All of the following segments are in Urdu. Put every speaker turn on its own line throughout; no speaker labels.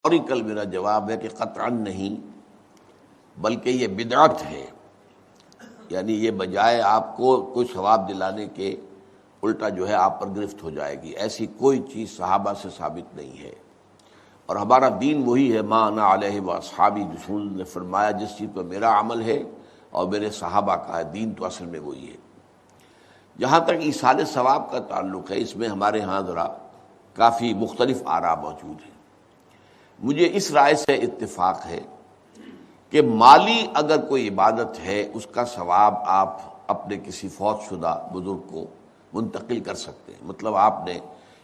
کیٹیگوریکل میرا جواب ہے کہ قطعاً نہیں، بلکہ یہ بدعت ہے۔ یعنی یہ بجائے آپ کو کوئی ثواب دلانے کے الٹا جو ہے آپ پر گرفت ہو جائے گی، ایسی کوئی چیز صحابہ سے ثابت نہیں ہے۔ اور ہمارا دین وہی ہے، ما انا علیہ واصحابی، رسول نے فرمایا جس چیز پر میرا عمل ہے اور میرے صحابہ کا ہے، دین تو اصل میں وہی ہے۔ جہاں تک ایصال ثواب کا تعلق ہے، اس میں ہمارے ہاں ذرا کافی مختلف آراء موجود ہیں۔ مجھے اس رائے سے اتفاق ہے کہ مالی اگر کوئی عبادت ہے، اس کا ثواب آپ اپنے کسی فوت شدہ بزرگ کو منتقل کر سکتے ہیں۔ مطلب آپ نے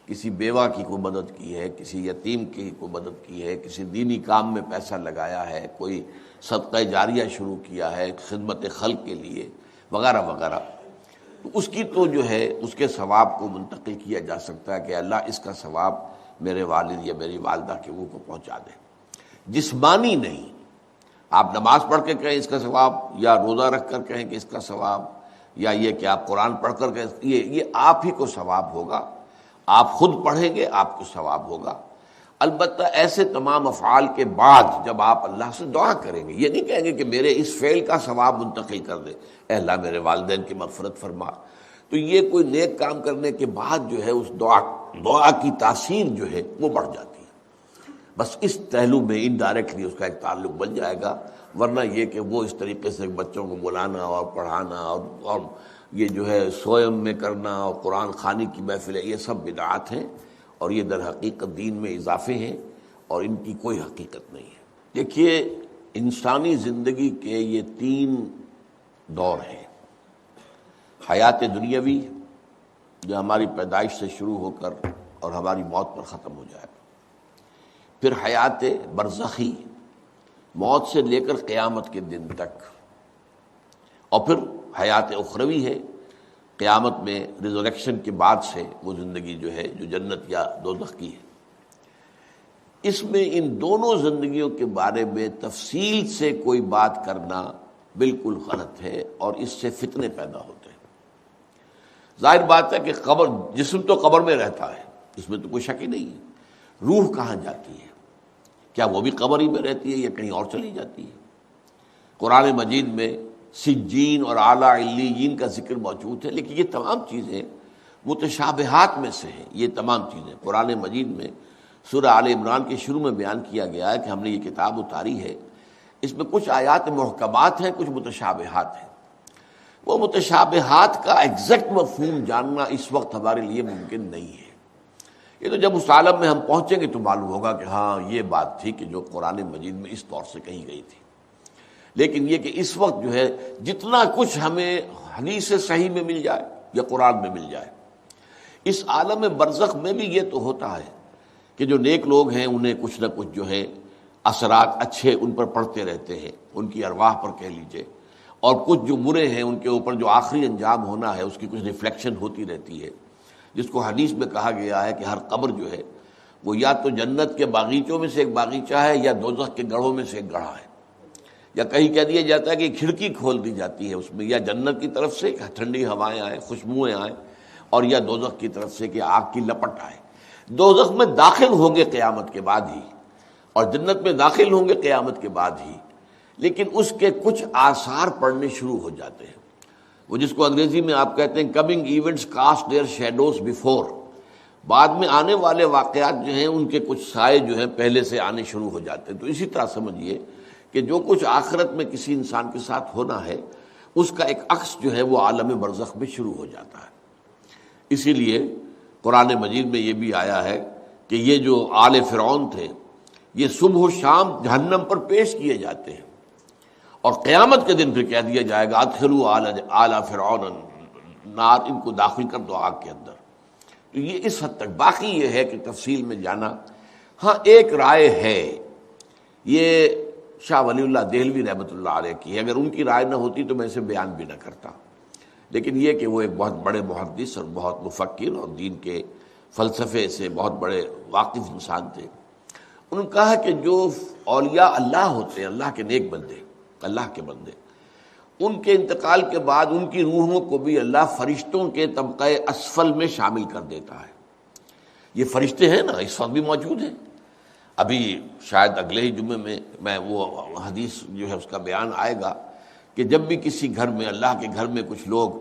کسی بیوہ کی کوئی مدد کی ہے، کسی یتیم کی کوئی مدد کی ہے، کسی دینی کام میں پیسہ لگایا ہے، کوئی صدقہ جاریہ شروع کیا ہے خدمت خلق کے لیے وغیرہ وغیرہ، تو اس کی تو جو ہے اس کے ثواب کو منتقل کیا جا سکتا ہے کہ اللہ اس کا ثواب میرے والد یا میری والدہ کے وہ کو پہنچا دے۔ جسمانی نہیں، آپ نماز پڑھ کے کہیں اس کا ثواب، یا روزہ رکھ کر کہیں کہ اس کا ثواب، یا یہ کہ آپ قرآن پڑھ کر کہیں یہ آپ ہی کو ثواب ہوگا، آپ خود پڑھیں گے آپ کو ثواب ہوگا۔ البتہ ایسے تمام افعال کے بعد جب آپ اللہ سے دعا کریں گے، یہ نہیں کہیں گے کہ میرے اس فعل کا ثواب منتقل کر دے، اے اللہ میرے والدین کی مغفرت فرما، تو یہ کوئی نیک کام کرنے کے بعد جو ہے اس دعا کی تاثیر جو ہے وہ بڑھ جاتی ہے۔ بس اس پہلو میں انڈائریکٹلی اس کا ایک تعلق بن جائے گا، ورنہ یہ کہ وہ اس طریقے سے بچوں کو بلانا اور پڑھانا اور یہ جو ہے سوئم میں کرنا اور قرآن خوانی کی محفلیں، یہ سب بدعات ہیں اور یہ در حقیقت دین میں اضافے ہیں اور ان کی کوئی حقیقت نہیں ہے۔ دیکھیے، انسانی زندگی کے یہ 3 دور ہیں: حیات دنیاوی جو ہماری پیدائش سے شروع ہو کر اور ہماری موت پر ختم ہو جائے، پھر حیات برزخی موت سے لے کر قیامت کے دن تک، اور پھر حیات اخروی ہے قیامت میں ریزوریکشن کے بعد سے وہ زندگی جو ہے جو جنت یا دوزخ کی ہے۔ اس میں ان دونوں زندگیوں کے بارے میں تفصیل سے کوئی بات کرنا بالکل غلط ہے اور اس سے فتنے پیدا ہوتے ہیں۔ ظاہر بات ہے کہ قبر، جسم تو قبر میں رہتا ہے، اس میں تو کوئی شک ہی نہیں ہے۔ روح کہاں جاتی ہے؟ کیا وہ بھی قبر ہی میں رہتی ہے یا کہیں اور چلی جاتی ہے؟ قرآن مجید میں سجین اور اعلیٰ علیین کا ذکر موجود ہے، لیکن یہ تمام چیزیں متشابہات میں سے ہیں۔ یہ تمام چیزیں قرآن مجید میں سورہ آل عمران کے شروع میں بیان کیا گیا ہے کہ ہم نے یہ کتاب اتاری ہے، اس میں کچھ آیات محکمات ہیں، کچھ متشابہات ہیں۔ وہ متشابہات کا ایگزیکٹ مفہوم جاننا اس وقت ہمارے لیے ممکن نہیں ہے۔ یہ تو جب اس عالم میں ہم پہنچیں گے تو معلوم ہوگا کہ ہاں یہ بات تھی کہ جو قرآن مجید میں اس طور سے کہی گئی تھی۔ لیکن یہ کہ اس وقت جو ہے جتنا کچھ ہمیں حدیث صحیح میں مل جائے یا قرآن میں مل جائے، اس عالم برزخ میں بھی یہ تو ہوتا ہے کہ جو نیک لوگ ہیں انہیں کچھ نہ کچھ جو ہے اثرات اچھے ان پر پڑتے رہتے ہیں، ان کی ارواح پر کہہ لیجئے، اور کچھ جو برے ہیں ان کے اوپر جو آخری انجام ہونا ہے اس کی کچھ ریفلیکشن ہوتی رہتی ہے، جس کو حدیث میں کہا گیا ہے کہ ہر قبر جو ہے وہ یا تو جنت کے باغیچوں میں سے ایک باغیچہ ہے یا دوزخ کے گڑھوں میں سے ایک گڑھا ہے، یا کہیں کہہ دیا جاتا ہے کہ کھڑکی کھول دی جاتی ہے اس میں، یا جنت کی طرف سے ٹھنڈی ہوائیں آئیں، خوشبوئیں آئیں، اور یا دوزخ کی طرف سے کہ آگ کی لپٹ آئے۔ دوزخ میں داخل ہوں گے قیامت کے بعد ہی، اور جنت میں داخل ہوں گے قیامت کے بعد ہی، لیکن اس کے کچھ آثار پڑنے شروع ہو جاتے ہیں۔ وہ جس کو انگریزی میں آپ کہتے ہیں coming events cast their shadows before, بعد میں آنے والے واقعات جو ہیں ان کے کچھ سائے جو ہیں پہلے سے آنے شروع ہو جاتے ہیں۔ تو اسی طرح سمجھیے کہ جو کچھ آخرت میں کسی انسان کے ساتھ ہونا ہے اس کا ایک عکس جو ہے وہ عالم برزخ میں شروع ہو جاتا ہے۔ اسی لیے قرآن مجید میں یہ بھی آیا ہے کہ یہ جو آل فرعون تھے یہ صبح و شام جہنم پر پیش کیے جاتے ہیں، اور قیامت کے دن پھر کہہ دیا جائے گا ادخلوا آل فرعون نار، ان کو داخل کر دو آگ کے اندر۔ تو یہ اس حد تک، باقی یہ ہے کہ تفصیل میں جانا، ہاں ایک رائے ہے، یہ شاہ ولی اللہ دہلوی رحمۃ اللہ علیہ کی ہے، اگر ان کی رائے نہ ہوتی تو میں اسے بیان بھی نہ کرتا، لیکن یہ کہ وہ ایک بہت بڑے محدث اور بہت مفکر اور دین کے فلسفے سے بہت بڑے واقف انسان تھے۔ انہوں نے کہا کہ جو اولیاء اللہ ہوتے ہیں، اللہ کے نیک بندے، اللہ کے بندے، ان کے انتقال کے بعد ان کی روحوں کو بھی اللہ فرشتوں کے طبقہ اسفل میں شامل کر دیتا ہے۔ یہ فرشتے ہیں نا، اس وقت بھی موجود ہیں، ابھی شاید اگلے ہی جمعے میں وہ حدیث جو ہے اس کا بیان آئے گا کہ جب بھی کسی گھر میں، اللہ کے گھر میں کچھ لوگ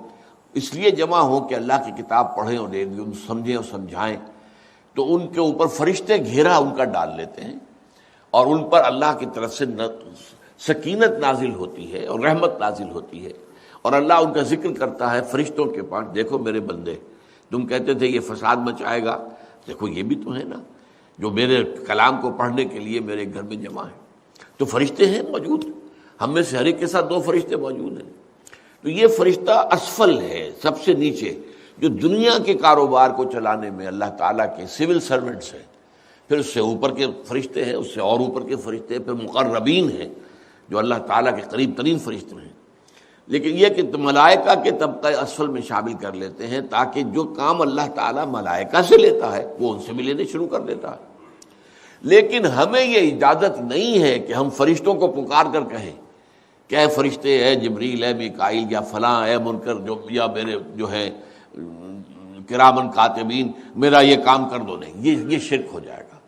اس لیے جمع ہوں کہ اللہ کی کتاب پڑھیں اور سمجھیں اور سمجھائیں، تو ان کے اوپر فرشتے گھیرا ان کا ڈال لیتے ہیں، اور ان پر اللہ کی طرف سے سکینت نازل ہوتی ہے اور رحمت نازل ہوتی ہے، اور اللہ ان کا ذکر کرتا ہے فرشتوں کے پاس، دیکھو میرے بندے، تم کہتے تھے یہ فساد مچائے گا، دیکھو یہ بھی تو ہے نا جو میرے کلام کو پڑھنے کے لیے میرے گھر میں جمع ہے۔ تو فرشتے ہیں موجود، ہم میں سے ہر ایک کے ساتھ 2 فرشتے موجود ہیں۔ تو یہ فرشتہ اسفل ہے، سب سے نیچے، جو دنیا کے کاروبار کو چلانے میں اللہ تعالیٰ کے سول سرونٹس ہیں۔ پھر اس سے اوپر کے فرشتے ہیں، اس سے اور اوپر کے فرشتے ہیں، پھر مقربین ہیں جو اللہ تعالیٰ کے قریب ترین فرشتے ہیں۔ لیکن یہ کہ ملائکہ کے طبقہ اسفل میں شامل کر لیتے ہیں، تاکہ جو کام اللہ تعالیٰ ملائکہ سے لیتا ہے وہ ان سے بھی لینے شروع کر دیتا ہے۔ لیکن ہمیں یہ اجازت نہیں ہے کہ ہم فرشتوں کو پکار کر کہیں کہ اے فرشتے، اے جبریل، اے میکائیل، یا فلاں، اے منکر، جو یا میرے جو ہے کرامن کاتبین، میرا یہ کام کر دو۔ نہیں، یہ شرک ہو جائے گا۔